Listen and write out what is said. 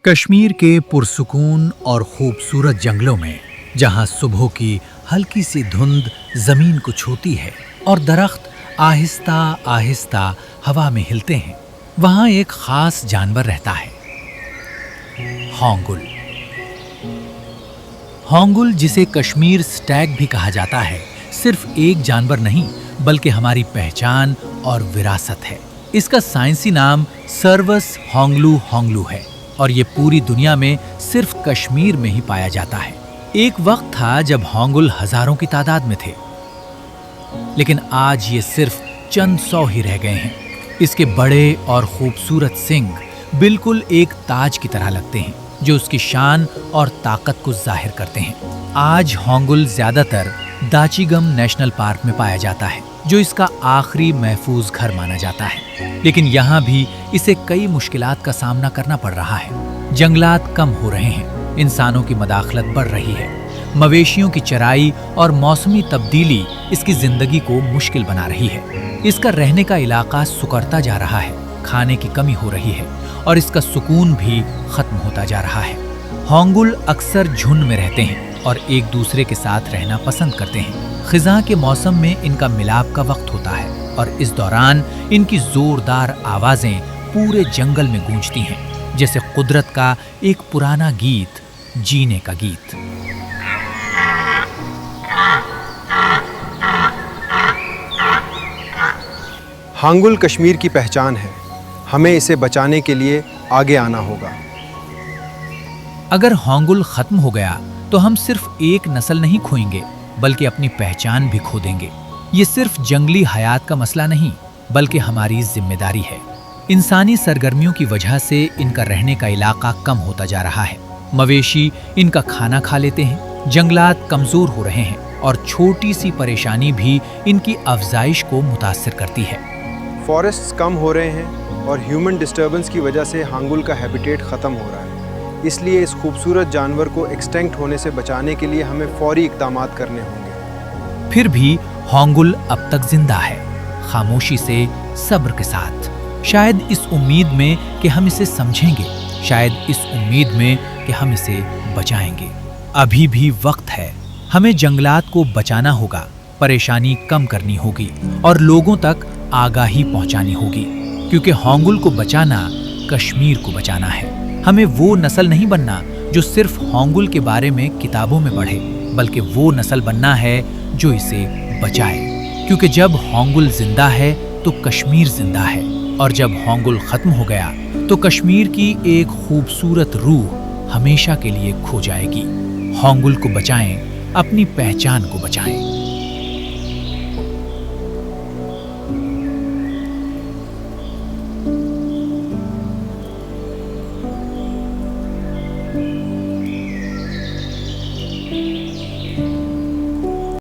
कश्मीर के पुरसुकून और खूबसूरत जंगलों में जहां सुबह की हल्की सी धुंध जमीन को छूती है और दरख्त आहिस्ता आहिस्ता हवा में हिलते हैं, वहां एक खास जानवर रहता है, होंगुल। होंगुल, जिसे कश्मीर स्टैग भी कहा जाता है, सिर्फ एक जानवर नहीं बल्कि हमारी पहचान और विरासत है। इसका साइंसी नाम सर्वस होंगलू होंगलू है और ये पूरी दुनिया में सिर्फ कश्मीर में ही पाया जाता है। एक वक्त था जब होंगुल हजारों की तादाद में थे, लेकिन आज ये सिर्फ चंद सौ ही रह गए हैं। इसके बड़े और खूबसूरत सींग बिल्कुल एक ताज की तरह लगते हैं, जो उसकी शान और ताकत को जाहिर करते हैं। आज होंगुल ज्यादातर दाचीगम नेशनल पार्क में पाया जाता है, जो इसका आखिरी महफूज घर माना जाता है। लेकिन यहाँ भी इसे कई मुश्किलात का सामना करना पड़ रहा है। जंगलात कम हो रहे हैं, इंसानों की मदाखलत बढ़ रही है, मवेशियों की चराई और मौसमी तब्दीली इसकी जिंदगी को मुश्किल बना रही है। इसका रहने का इलाका सुकड़ता जा रहा है, खाने की कमी हो रही है और इसका सुकून भी खत्म होता जा रहा है। होंगुल अक्सर झुंड में रहते हैं और एक दूसरे के साथ रहना पसंद करते हैं। खिज़ां के मौसम में इनका मिलाप का वक्त होता है और इस दौरान इनकी जोरदार आवाजें पूरे जंगल में गूंजती हैं, जैसे कुदरत का एक पुराना गीत, जीने का गीत। होंगुल कश्मीर की पहचान है। हमें इसे बचाने के लिए आगे आना होगा। अगर होंगुल खत्म हो गया तो हम सिर्फ एक नस्ल नहीं खोएंगे बल्कि अपनी पहचान भी खो देंगे। ये सिर्फ जंगली हयात का मसला नहीं बल्कि हमारी जिम्मेदारी है। इंसानी सरगर्मियों की वजह से इनका रहने का इलाका कम होता जा रहा है। मवेशी इनका खाना खा लेते हैं, जंगलात कमजोर हो रहे हैं और छोटी सी परेशानी भी इनकी अफजाइश को मुतासिर करती है। फॉरेस्ट्स कम हो रहे हैं और ह्यूमन डिस्टर्बेंस की वजह से होंगुल का हैबिटेट ख़त्म हो रहा है। इसलिए इस खूबसूरत जानवर को एक्सटिंक्ट होने से बचाने के लिए हमें फौरी इक़दामात करने होंगे। फिर भी होंगुल अब तक जिंदा है, खामोशी से, सब्र के साथ। शायद इस उम्मीद में कि हम इसे समझेंगे, शायद इस उम्मीद में कि हम इसे बचाएंगे। अभी भी वक्त है। हमें जंगलात को बचाना होगा, परेशानी कम करनी होगी और लोगों तक आगाही पहुंचानी होगी, क्योंकि होंगुल को बचाना कश्मीर को बचाना है। हमें वो नस्ल नहीं बनना जो सिर्फ होंगुल के बारे में किताबों में पढ़े, बल्कि वो नस्ल बनना है जो इसे बचाए। क्योंकि जब होंगुल जिंदा है तो कश्मीर जिंदा है, और जब होंगुल खत्म हो गया तो कश्मीर की एक खूबसूरत रूह हमेशा के लिए खो जाएगी। होंगुल को बचाएं, अपनी पहचान को बचाएं।